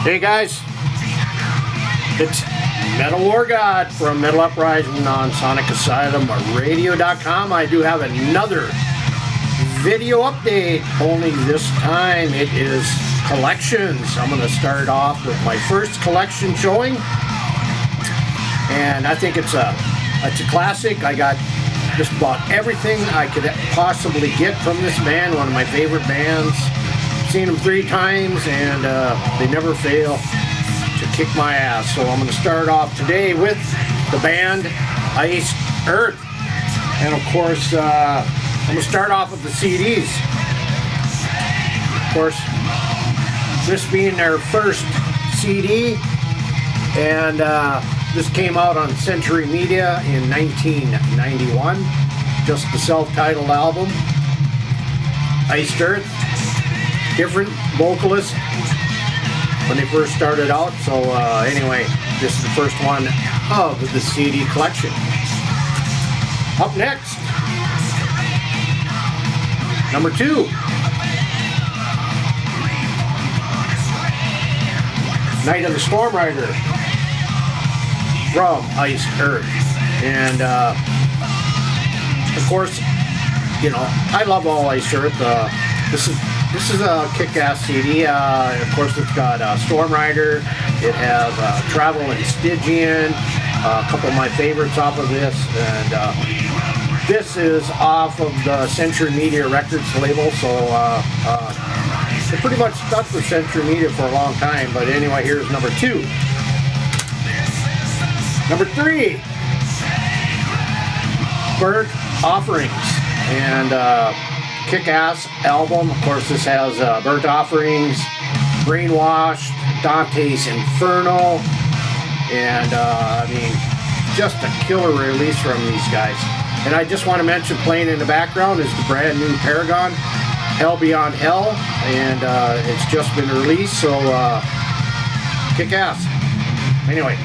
Hey guys, it's Metalwargod from Metal Uprising on Sonic Asylum Radio.com. I do have another video update, only this time it is collections. I'm going to start off with my first collection showing, and I think it's a classic. I got just about everything I could possibly get from this band, one of my favorite bands. Seen them 3 times, and they never fail to kick my ass. So I'm going to start off today with the band Iced Earth, and of course I'm going to start off with the CDs. Of course, this being their first CD, and this came out on Century Media in 1991, just the self-titled album, Iced Earth. Different vocalist when they first started out, so anyway, this is the first one of the CD collection. Up next, number 2, Night of the Storm Rider from Iced Earth. And of course, you know, I love all Iced Earth. This is a kick-ass CD. Of course, it's got Storm Rider. It has Travel and Stygian. A couple of my favorites off of this. And this is off of the Century Media Records label. So they pretty much stuck with Century Media for a long time. But anyway, here's number 2. Number 3, Burnt Offerings. And kick-ass album. Of course, this has Burnt Offerings, Brainwashed, Dante's Inferno, and I mean, just a killer release from these guys. And I just want to mention, playing in the background is the brand new Paragon, Hell Beyond Hell, and it's just been released, so kick-ass. Anyway,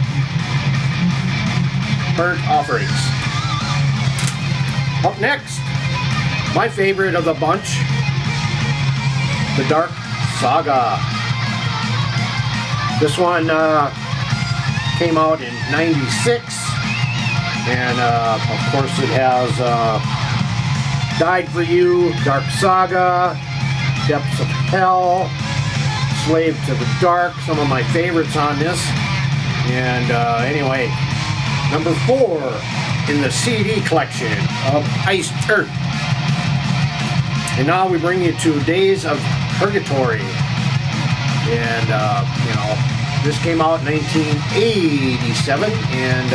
Burnt Offerings. Up next, my favorite of the bunch, the Dark Saga. This one came out in '96, and of course it has Died for You, Dark Saga, Depths of Hell, Slave to the Dark, some of my favorites on this. And anyway, number 4 in the CD collection of Iced Earth. And now we bring you to Days of Purgatory. And, you know, this came out in 1987. And,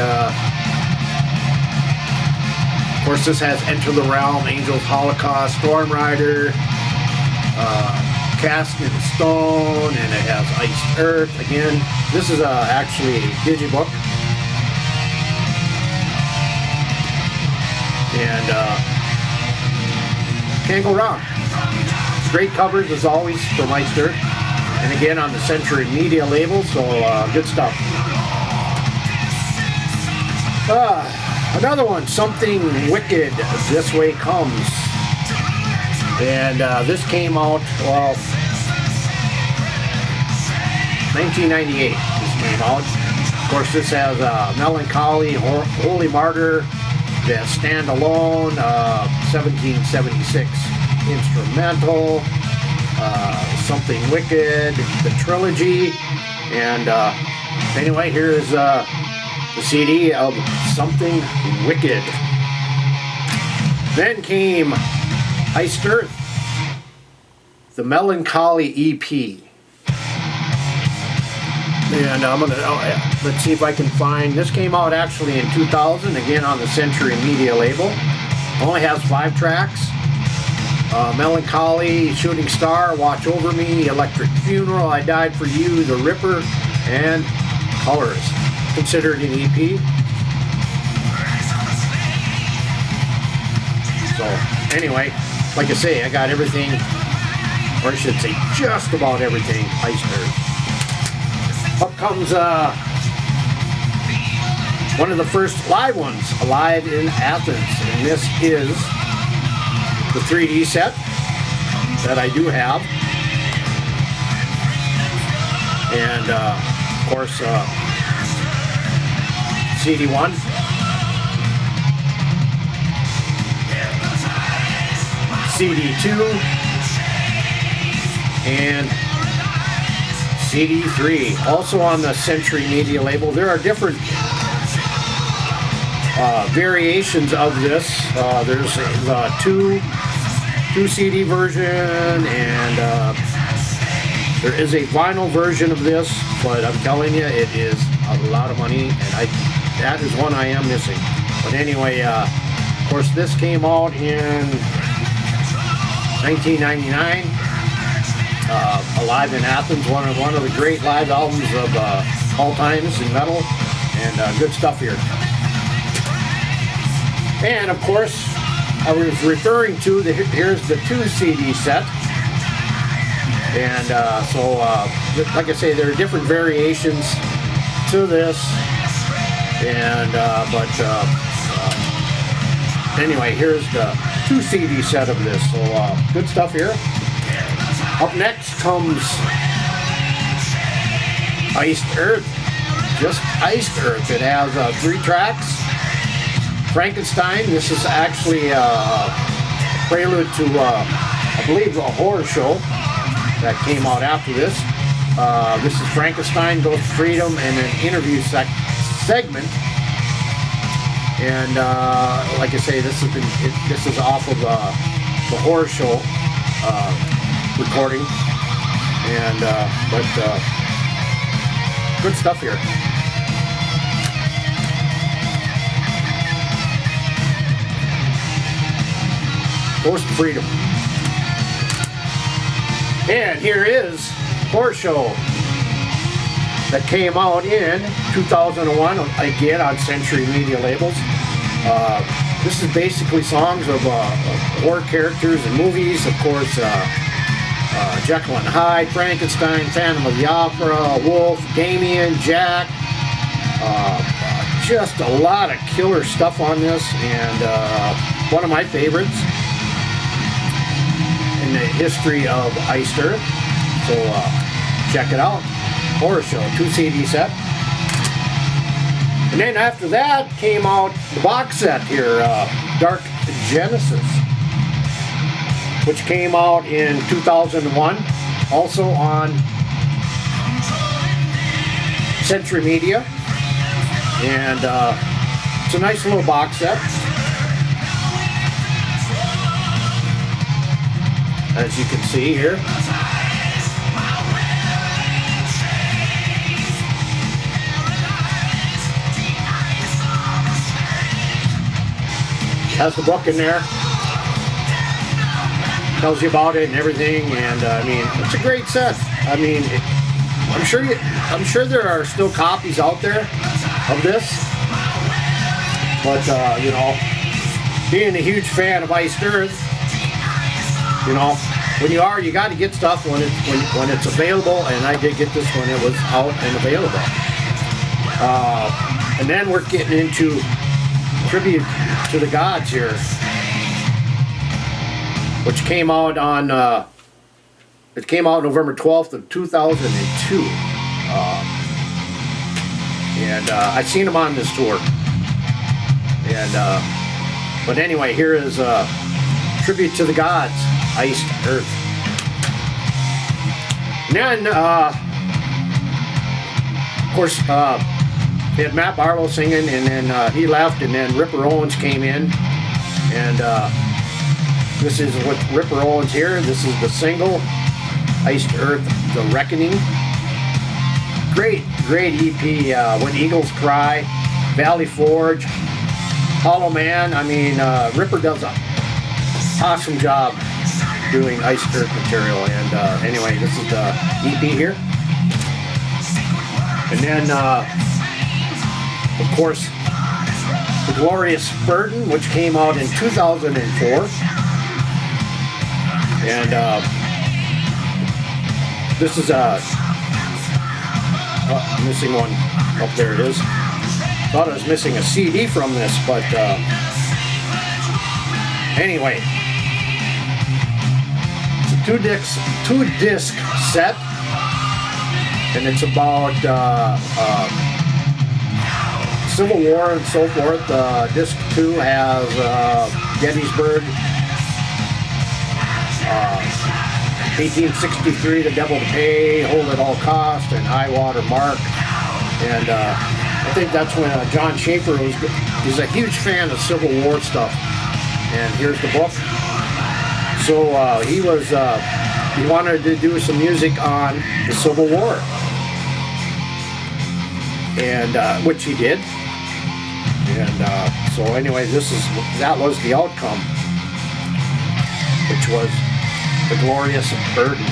of course, this has Enter the Realm, Angel's Holocaust, Storm Rider, Cast in Stone, and it has Iced Earth. Again, this is actually a digibook. And, can't go wrong. Great covers as always from Iced Earth, and again on the Century Media label, so good stuff. Another one, Something Wicked, This Way Comes, and this came out, well, 1998. This came out. Of course, this has Melancholy, Holy Martyr, the Standalone, 1776 instrumental, Something Wicked, the trilogy, and anyway, here's the CD of Something Wicked. Then came Iced Earth, the Melancholy EP. And I'm gonna, let's see if I can find, this came out actually in 2000, again on the Century Media label. Only has 5 tracks. Melancholy, Shooting Star, Watch Over Me, Electric Funeral, I Died for You, The Ripper, and Colors. Considered an EP. So anyway, like I say, I got everything, or I should say just about everything Iced Earth. Up comes one of the first live ones, Live in Athens, and this is the 3D set that I do have. and of course CD1, CD2, and CD3. Also on the Century Media label. There are different variations of this. There's a two CD version, and there is a vinyl version of this, but I'm telling you, it is a lot of money, and that is one I am missing. But anyway, of course, this came out in 1999. Alive in Athens, one of the great live albums of all times in metal, and good stuff here. And of course, I was referring to here's the 2 CD set, and so like I say, there are different variations to this, and anyway, here's the 2 CD set of this. So good stuff here. Up next comes Iced Earth, just Iced Earth. It has 3 tracks. Frankenstein, this is actually a prelude to, I believe, a horror show that came out after this. This is Frankenstein Goes to Freedom and an interview segment. And like I say, this is off of the horror show recording, and but good stuff here. Goes to Freedom. And here is Horror Show that came out in 2001, again on Century Media labels. This is basically songs of horror characters and movies. Of course, Jekyll and Hyde, Frankenstein, Phantom of the Opera, Wolf, Damien, Jack. Just a lot of killer stuff on this, and one of my favorites in the history of Iced Earth. So check it out. Horror Show, 2 CD set. And then after that came out the box set here, Dark Genesis, which came out in 2001, also on Century Media. And it's a nice little box set, as you can see here. Has the book in there, tells you about it and everything, and I mean, it's a great set. I mean, I'm sure there are still copies out there of this, but you know, being a huge fan of Iced Earth, you know, when you got to get stuff when it's available, and I did get this when it was out and available. And then we're getting into Tribute to the Gods here, which came out on it came out November 12th of 2002, and I've seen them on this tour, and but anyway, here is Tribute to the Gods, Iced Earth. And then of course they had Matt Barlow singing, and then he left, and then Ripper Owens came in, and this is with Ripper Owens here. This is the single, Iced Earth, The Reckoning. Great EP. When Eagles Cry, Valley Forge, Hollow Man. I mean, Ripper does an awesome job doing Iced Earth material. And anyway, this is the EP here. And then of course, The Glorious Burden, which came out in 2004. And this is I'm missing one. Oh, there it is. Thought I was missing a CD from this, but anyway. It's a two disc set. and it's about Civil War and so forth. Disc 2 has Gettysburg, 1863, The Devil to Pay, Hold at All Cost, and High Water Mark. And I think that's when John Schaefer he's a huge fan of Civil War stuff. And here's the book. So he wanted to do some music on the Civil War, and which he did. And so anyway, that was the outcome, which was The Glorious Burden.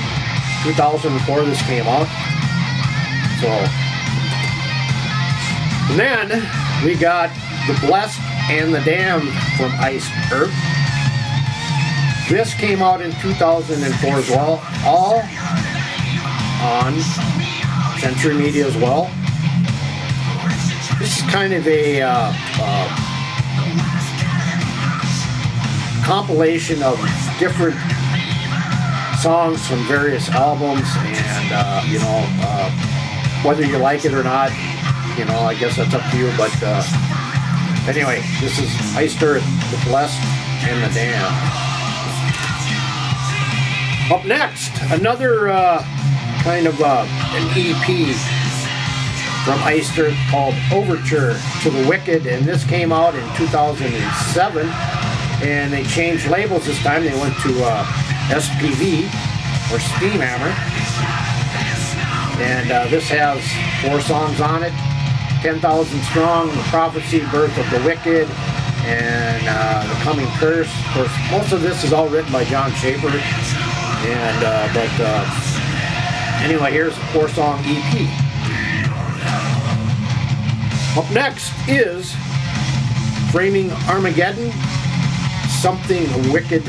2004 this came out. So, and then we got The Blessed and the Damned from Iced Earth. This came out in 2004 as well, all on Century Media as well. This is kind of a compilation of different songs from various albums, and whether you like it or not, I guess that's up to you. But anyway, this is Iced Earth, The Blessed and the Damned. Up next, another kind of an EP from Iced Earth called Overture to the Wicked, and this came out in 2007, and they changed labels this time. They went to SPV, or Steamhammer, and this has 4 songs on it: 10,000 Strong, The Prophecy, Birth of the Wicked, and The Coming Curse. Of course, most of this is all written by John Schaefer, and anyway, here's a 4-song EP. Up next is Framing Armageddon, Something Wicked,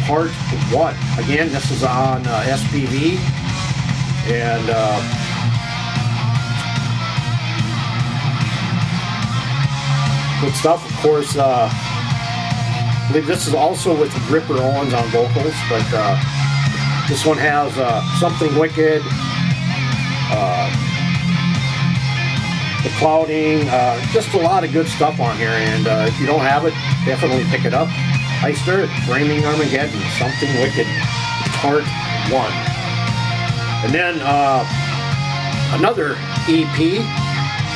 Part 1. Again, this is on SPV, and good stuff. Of course, I believe this is also with Ripper Owens on vocals, but this one has Something Wicked, The Clouding, just a lot of good stuff on here, and if you don't have it, definitely pick it up. Iced Earth, Framing Armageddon, Something Wicked, Part 1. And then another EP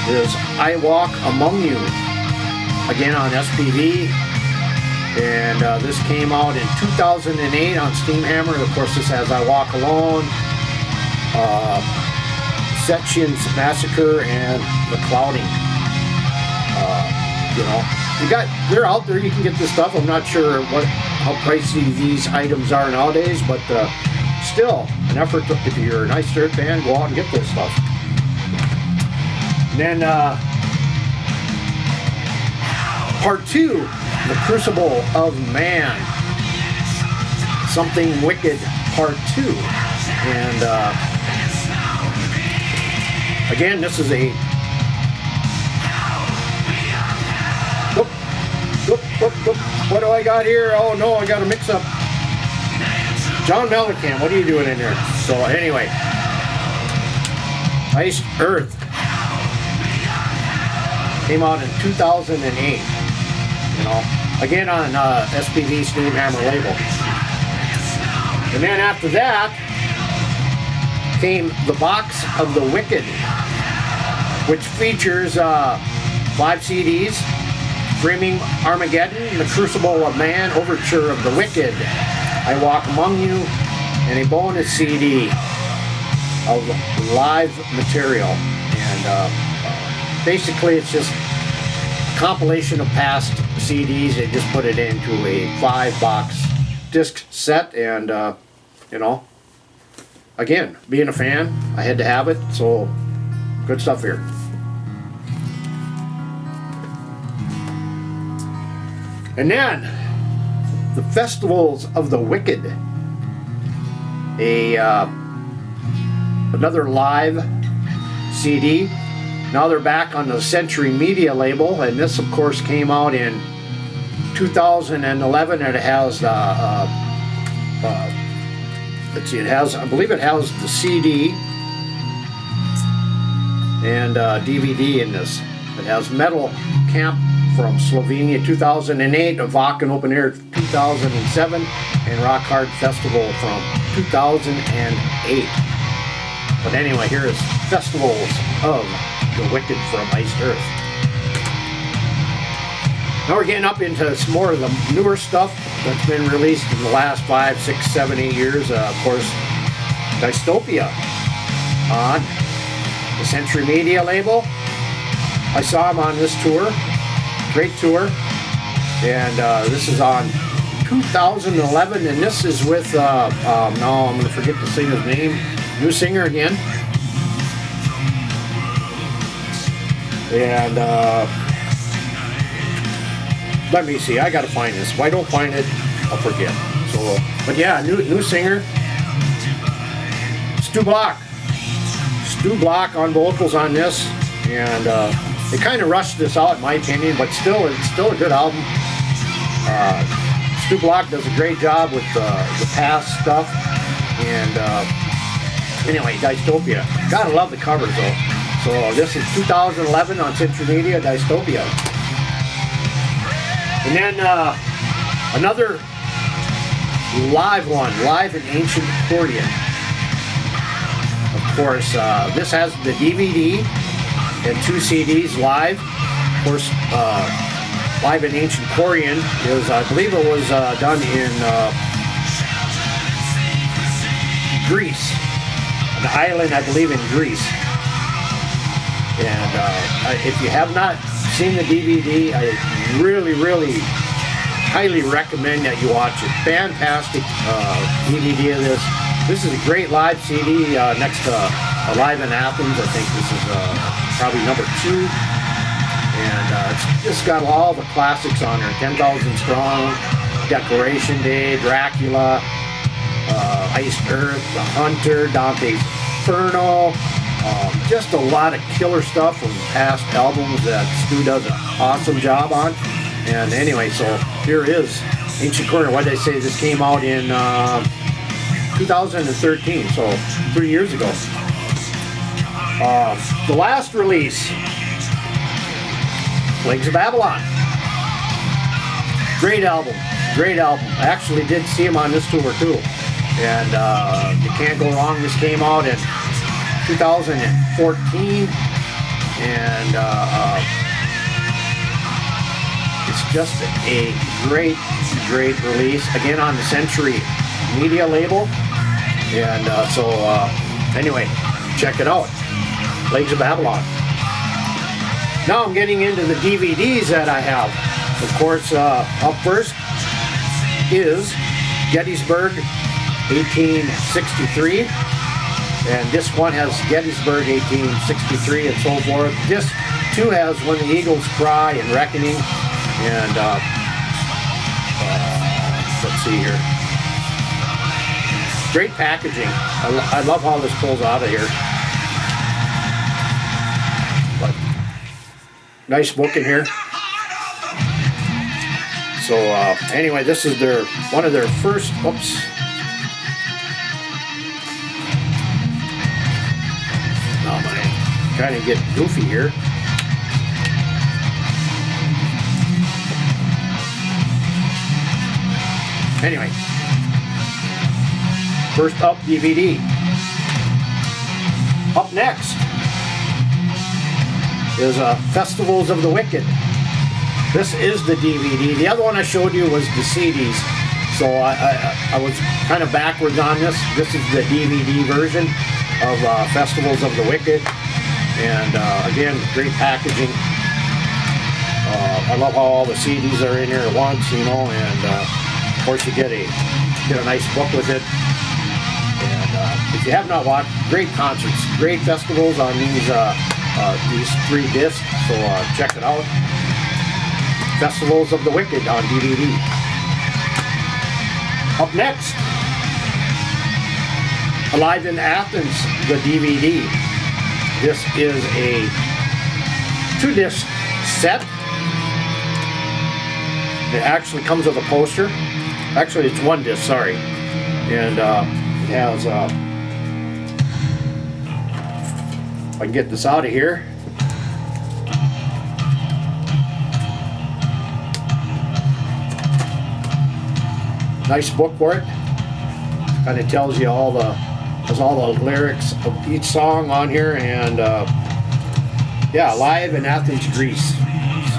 is I Walk Among You, again on SPV, and this came out in 2008 on Steamhammer. Of course, this has I Walk Alone, Sections Massacre, and The Clouding. They're out there. You can get this stuff. I'm not sure how pricey these items are nowadays, but still an effort if you're an Iced Earth fan, go out and get this stuff. And then Part 2, The Crucible of Man, Something Wicked, Part 2. And again, this is a what do I got here? Oh no, I got a mix-up. John Mellencamp, what are you doing in there? So anyway, Iced Earth came out in 2008. Again on SPV Steamhammer label. And then after that came The Box of the Wicked, which features 5 CDs: Framing Armageddon, The Crucible of Man, Overture of the Wicked, I Walk Among You, and a bonus CD of live material. And basically it's just a compilation of past CDs. They just put it into a 5-box disc set, and again, being a fan, I had to have it, so good stuff here. And then the Festivals of the Wicked, another live CD. Now they're back on the Century Media label, and this of course came out in 2011, and it has let's see, I believe it has the CD, and DVD in this. It has Metal Camp from Slovenia 2008, a Vakken Open Air 2007, and Rock Hard Festival from 2008. But anyway, here is Festivals of the Wicked from Iced Earth. Now we're getting up into some more of the newer stuff that's been released in the last 5, 6, 7, 8 years. Of course, Dystopia on the Century Media label. I saw him on this tour. Great tour. And this is on 2011, and this is with, now I'm going to forget the singer's name. New singer again. And let me see, I gotta find this. If I don't find it, I'll forget. So, but yeah, new singer. Stu Block on vocals on this, and they kind of rushed this out in my opinion, but still, it's still a good album. Stu Block does a great job with the past stuff, and anyway, Dystopia. Gotta love the covers though. So this is 2011 on Century Media, Dystopia. And then another live one, Live in Ancient Accordion. Of course, this has the DVD and 2 CDs live. Of course, Live in Ancient Accordion is, I believe it was done in Greece. An island, I believe, in Greece. And if you have not seen the DVD, I really highly recommend that you watch it. Fantastic DVD of this. This is a great live CD next to Live in Athens. I think this is probably number 2. And it's just got all the classics on there. 10,000 Strong, Declaration Day, Dracula, Iced Earth, The Hunter, Dante's Inferno. Just a lot of killer stuff from past albums that Stu does an awesome job on. And anyway, so here is Ancient Accordion. What did I say? This came out in 2013, so 3 years ago. The last release, Plagues of Babylon. Great album, great album. I actually did see him on this tour too. And you can't go wrong. This came out in 2014, and it's just a great release, again on the Century Media label. And anyway, check it out, Plagues of Babylon. Now I'm getting into the DVDs that I have. Of course, up first is Gettysburg 1863. And this one has Gettysburg 1863 and so forth. This too has When the Eagles Cry and Reckoning. And let's see here. Great packaging. I love how this pulls out of here. But nice book in here. So anyway, this is one of their first. Oops. Kind of get goofy here. Anyway, first up, DVD. Up next is Festivals of the Wicked. This is the DVD. The other one I showed you was the CDs, so I was kind of backwards on this. This is the DVD version of Festivals of the Wicked. And again, great packaging. I love how all the CDs are in here at once, you know, and of course you get a nice book with it. And if you have not watched, great concerts, great festivals on these 3 discs, so check it out. Festivals of the Wicked on DVD. Up next, Alive in Athens, the DVD. This is a 2-disc set. It actually comes with a poster. Actually, it's 1 disc, sorry. And it has I can get this out of here. Nice book for it. Kind of tells you all the, has all the lyrics of each song on here, and yeah, live in Athens, Greece.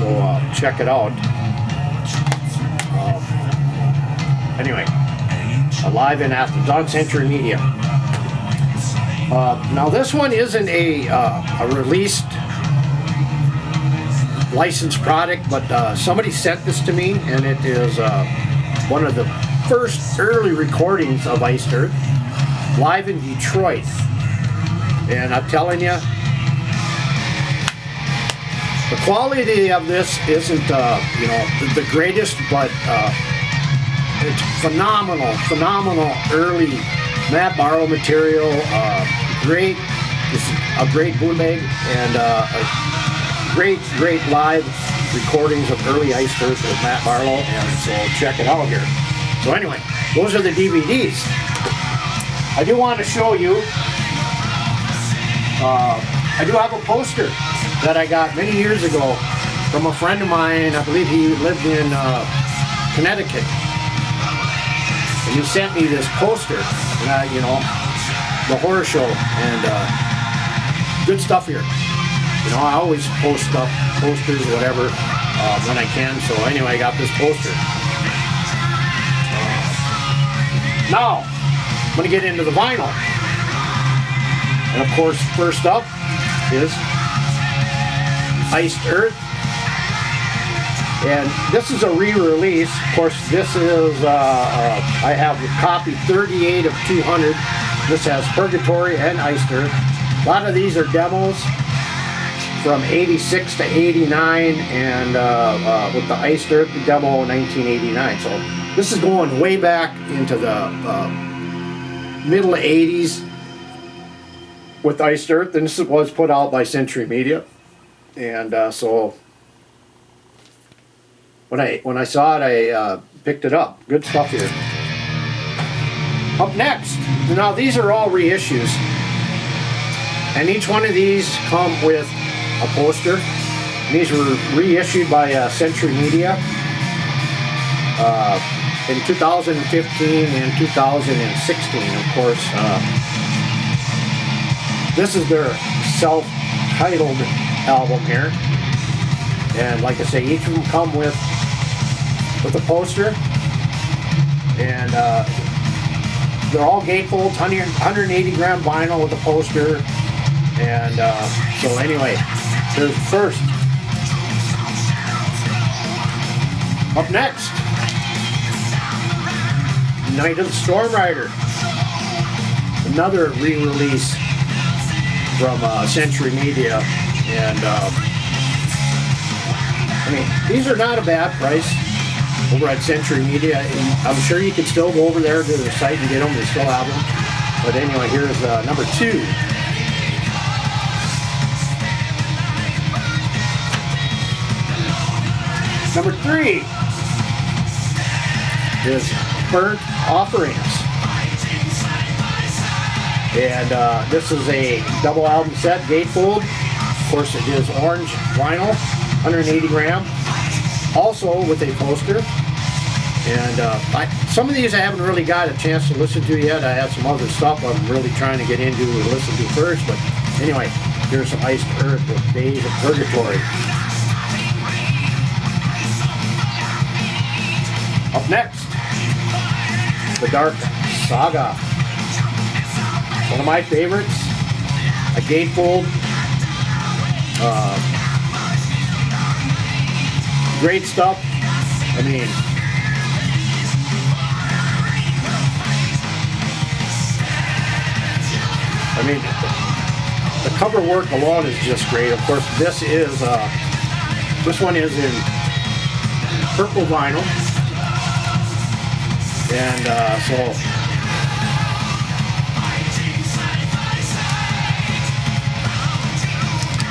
So check it out. Anyway, live in Athens on Century Media. Now this one isn't a released licensed product, but somebody sent this to me, and it is one of the first early recordings of Iced Earth, live in Detroit. And I'm telling you, the quality of this isn't you know, the greatest, but it's phenomenal early Matt Barlow material. Great, this is a great bootleg, and great live recordings of early Iced Earth with Matt Barlow, and so check it out here. So anyway, those are the DVDs. I do want to show you, I do have a poster that I got many years ago from a friend of mine. I believe he lived in Connecticut. And he sent me this poster, and you know, the horror show, and good stuff here. You know, I always post stuff, posters, whatever, when I can. So anyway, I got this poster. Now, I'm going to get into the vinyl. And of course, first up is Iced Earth. And this is a re-release. Of course, this is, I have copy 38 of 200. This has Purgatory and Iced Earth. A lot of these are demos from 86 to 89, and with the Iced Earth demo 1989. So this is going way back into the middle 80s with Iced Earth, and this was put out by Century Media. And so when I saw it, I picked it up. Good stuff here. Up next, now these are all reissues, and each one of these come with a poster. And these were reissued by Century Media in 2015 and 2016, of course. This is their self-titled album here, and like I say, each of them come with a poster, and they're all gatefolds, 180 gram vinyl with a poster. And so anyway, here's the first. Up next, Night of the Storm Rider, another re-release from Century Media. And I mean, these are not a bad price over at Century Media, and I'm sure you can still go over there to the site and get them. They still have them. But anyway, here's number 2. Number 3 is Burnt Offerings. And this is a double album set, gatefold. Of course, it is orange vinyl, 180 gram. Also with a poster. And some of these I haven't really got a chance to listen to yet. I have some other stuff I'm really trying to get into and listen to first. But anyway, here's some Iced Earth with Days of Purgatory. Up next, The Dark Saga. One of my favorites. A gatefold. Great stuff. I mean, the cover work alone is just great. Of course, this one is in purple vinyl, and so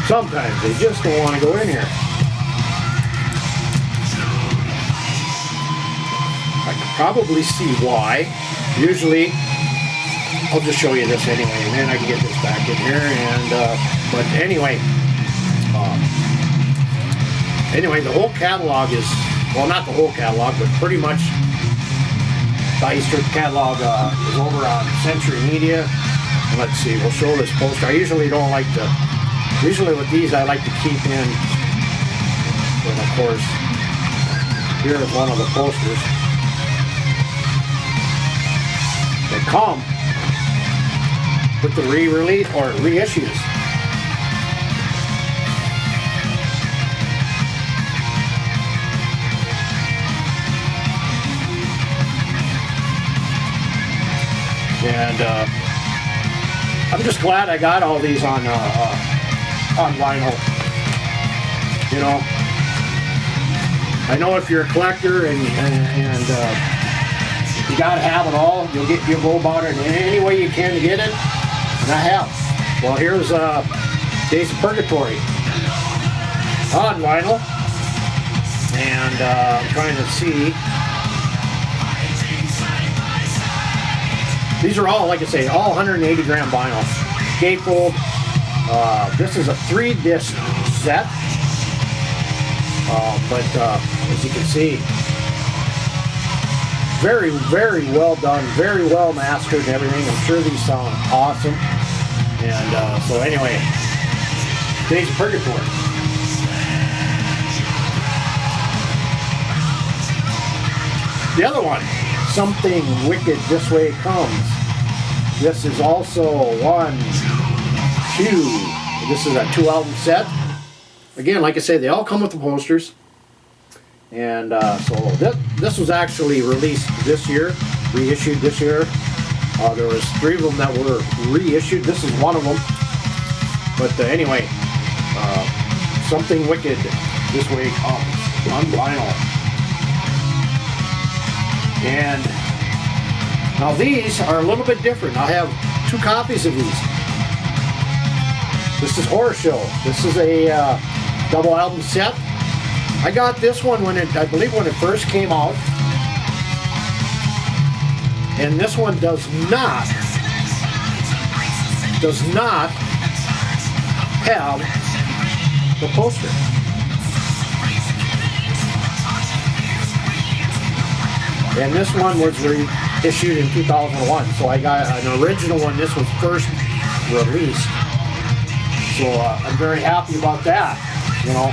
sometimes they just don't want to go in here. I can probably see why. Usually I'll just show you this anyway, and then I can get this back in here. And but anyway, the whole catalog is, well, not the whole catalog, but pretty much the Eastern catalog is over on Century Media. And let's see, we'll show this poster. I usually don't like to, usually with these I like to keep in, and of course, here is one of the posters. They come with the re-release or reissues. And I'm just glad I got all these on vinyl. You know, I know if you're a collector and you gotta have it all, you'll go about it in any way you can to get it, and I have. Well, here's Days of Purgatory on vinyl, and I'm trying to see. These are all, like I say, all 180 gram vinyl. Gatefold. This is a 3-disc set. But as you can see, very, very well done, very well mastered and everything. I'm sure these sound awesome. And so anyway, Days of Purgatory. The other one, Something Wicked This Way Comes. This is also 1, 2. This is a 2-album set. Again, like I say, they all come with the posters. And so this was actually released this year, reissued this year. There was 3 of them that were reissued. This is one of them. But anyway, Something Wicked This Way Comes on vinyl. And now these are a little bit different. I have 2 copies of these. This is Horror Show. This is a double album set. I got this one I believe when it first came out. And this one does not have the poster. And this one was reissued in 2001. So I got an original one. This was first released. So I'm very happy about that. You know,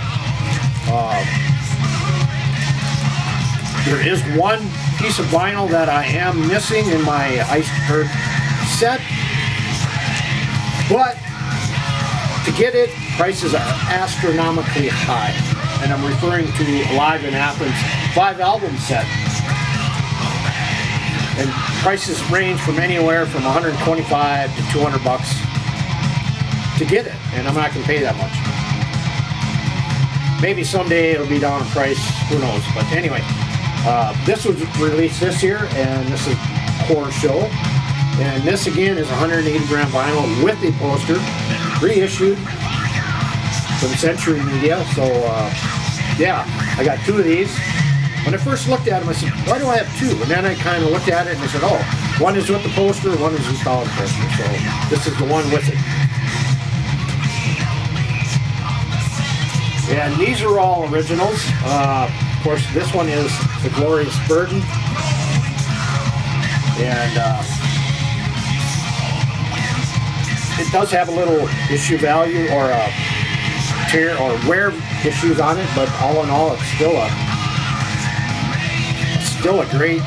there is one piece of vinyl that I am missing in my Iceberg set, but to get it, prices are astronomically high. And I'm referring to Live in Athens 5-album set. And prices range from anywhere from $125 to $200 to get it, and I'm not going to pay that much. Maybe someday it'll be down in price, who knows. But anyway, this was released this year, and this is Horror Show. And this again is 180 gram vinyl with a poster, reissued from Century Media. So yeah, I got 2 of these. When I first looked at them, I said, why do I have 2? And then I kind of looked at it and I said, oh, one is with the poster, one is without the poster. So this is the one with it. And these are all originals. Of course, this one is The Glorious Burden. And it does have a little issue value or a tear or wear issues on it, but all in all, it's still a great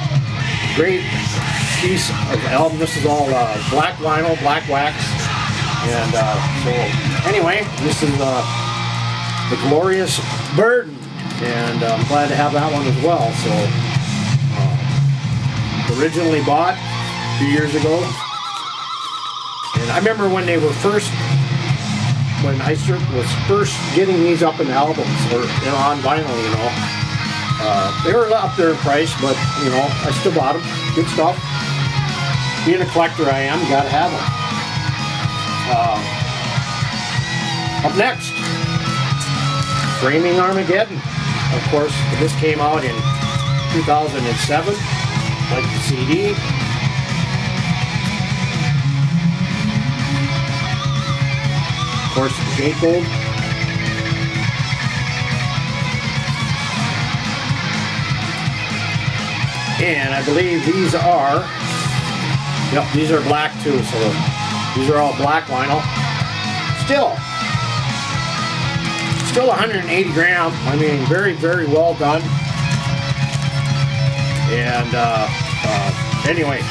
piece of album. This is all black vinyl, black wax, and so anyway, this is The Glorious Burden, and I'm glad to have that one as well. So originally bought a few years ago, and I remember when they were when Iceberg was first getting these up in albums or on vinyl, you know. They were up there in price, but you know, I still bought them. Good stuff. Being a collector I am, gotta have them. Up next, Framing Armageddon. Of course, this came out in 2007, like the CD. Of course, the gatefold. And I believe these are, yep, these are black too, so these are all black vinyl. Still 180 gram. I mean, very, very well done. And anyway,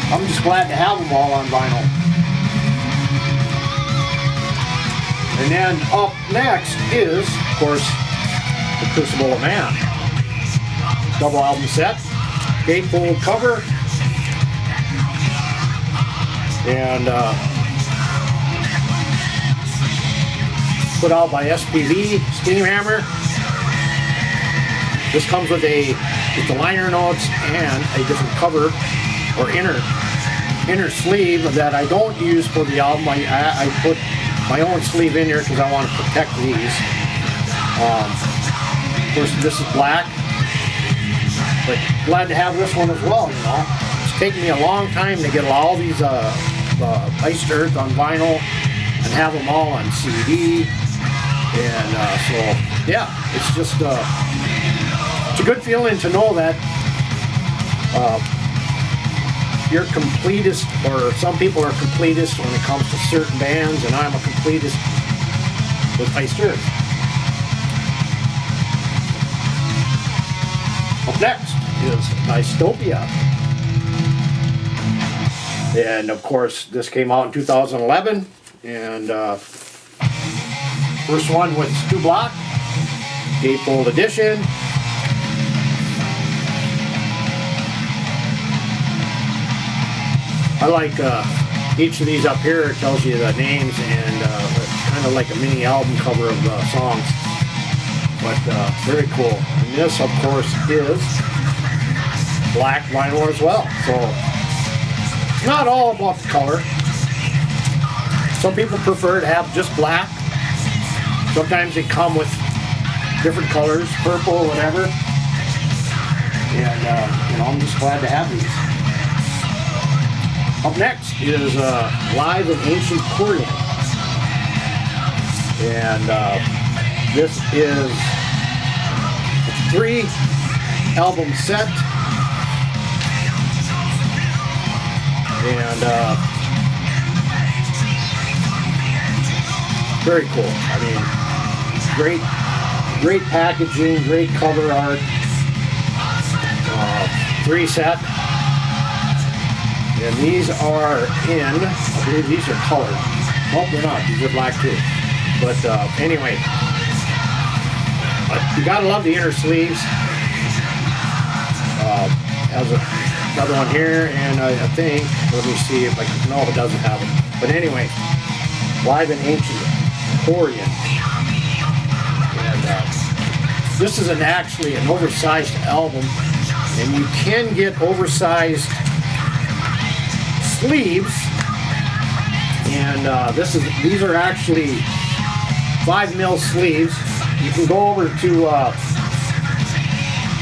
I'm just glad to have them all on vinyl. And then up next is, of course, the Crucible of Man. Double album set, gatefold cover, and put out by SPV Steam Hammer. This comes with the liner notes and a different cover or inner sleeve that I don't use for the album. I put my own sleeve in here because I want to protect these. Of course, this is black. But glad to have this one as well, you know. It's taken me a long time to get all these Iced Earth on vinyl and have them all on CD. And so, yeah, it's just, it's a good feeling to know that you're completist, or some people are completists when it comes to certain bands, and I'm a completist with Iced Earth. Up next is Dystopia. And of course, this came out in 2011. And first one with Stu Block, gatefold edition. I like each of these up here. It tells you the names and kind of like a mini album cover of songs. But very cool. And this, of course, is black vinyl as well. So it's not all about the color. Some people prefer to have just black. Sometimes they come with different colors, purple, whatever. And you know, I'm just glad to have these. Up next is Live in Ancient Korean. And this is a 3-album set. And very cool. I mean, great packaging, great cover art. 3 set. And these are in, I believe these are colored. Well, they're not. These are black too. But anyway, you gotta love the inner sleeves. Has another one here, and I think, let me see if I can, no, it doesn't have it. But anyway, Live in Ancient Korean. And this is actually an oversized album, and you can get oversized sleeves, and these are actually 5mm sleeves. You can go over to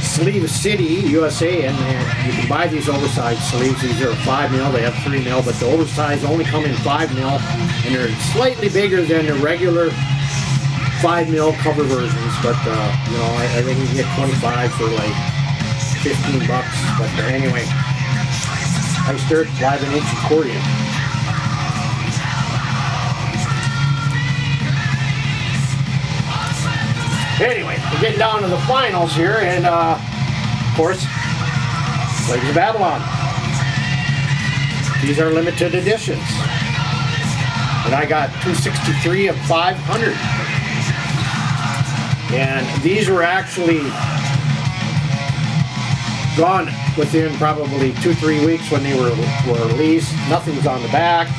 Sleeve City, USA, and you can buy these oversized sleeves. These are 5mm, they have 3mm, but the oversized only come in 5mm, and they're slightly bigger than the regular 5mm cover versions, but you know, I think you can get 25 for like $15, but anyway. Iced Earth, Live in Ancient Korean. Anyway, we're getting down to the finals here, and of course, Plagues of Babylon. These are limited editions. And I got 263 of 500. And these were actually gone within probably 2-3 weeks when they were released. Nothing's on the back,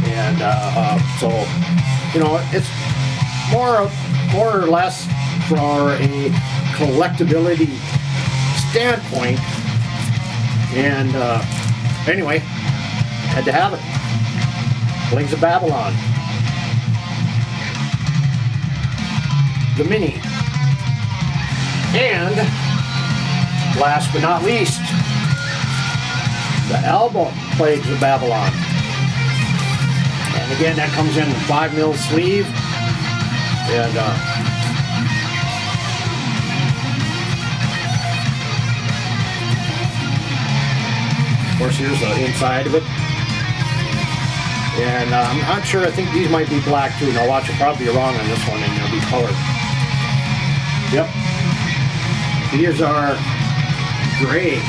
and so you know, it's more or less for a collectability standpoint. And anyway, had to have it. Plagues of Babylon, the mini, and last but not least, the album Plagues of Babylon. And again, that comes in a 5mm sleeve. And of course, here's the inside of it. And I'm not sure, I think these might be black too. Now watch, I'll probably be wrong on this one, and they'll be colored. Yep. These are gray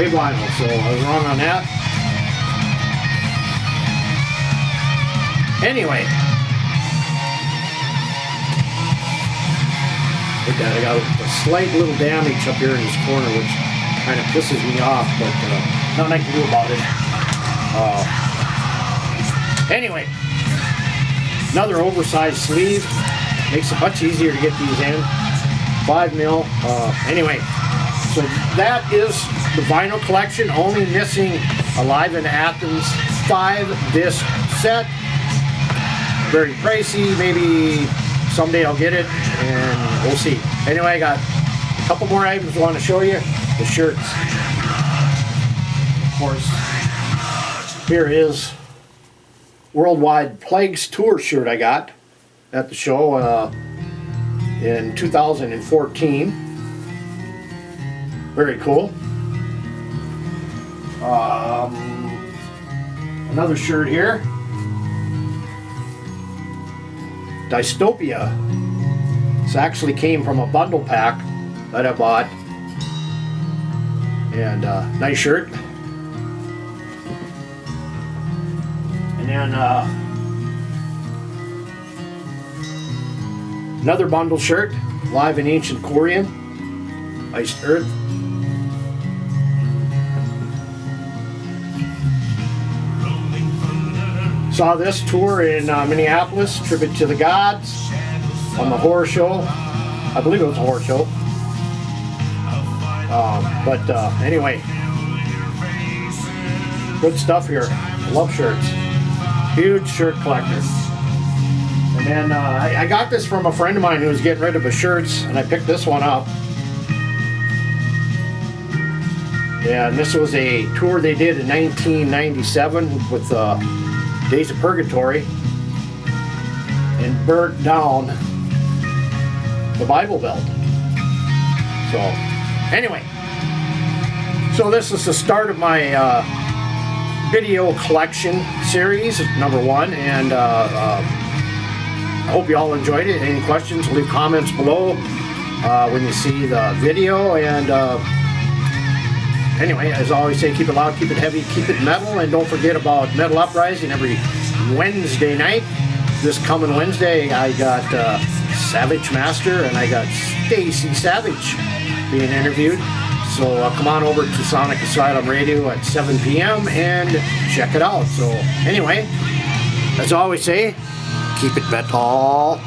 vinyl, so I was wrong on that. Anyway. Look at it, I got a slight little damage up here in this corner, which kind of pisses me off, but nothing I can do about it. Anyway, another oversized sleeve. Makes it much easier to get these in. 5mm. Anyway, so that is the vinyl collection, only missing Alive in Athens 5-disc set. Very pricey. Maybe someday I'll get it, and we'll see. Anyway, I got a couple more items I want to show you. The shirts. Of course, here is Worldwide Plagues Tour shirt I got at the show in 2014. Very cool. Another shirt here. Dystopia. This actually came from a bundle pack that I bought. And nice shirt. And then another bundle shirt, Live in Ancient Korean, Iced Earth. Saw this tour in Minneapolis, Tribute to the Gods, on the horror show. I believe it was a horror show. Anyway, good stuff here. Love shirts. Huge shirt collector. And then I got this from a friend of mine who was getting rid of his shirts, and I picked this one up. And this was a tour they did in 1997 with Days of Purgatory, and burnt down the Bible Belt. So, anyway, so this is the start of my video collection series, #1, and I hope you all enjoyed it. Any questions, leave comments below when you see the video. And anyway, as I always say, keep it loud, keep it heavy, keep it metal, and don't forget about Metal Uprising every Wednesday night. This coming Wednesday, I got Savage Master and I got Stacy Savage being interviewed. So come on over to Sonic Asylum Radio at 7 p.m. and check it out. So anyway, as I always say, keep it metal.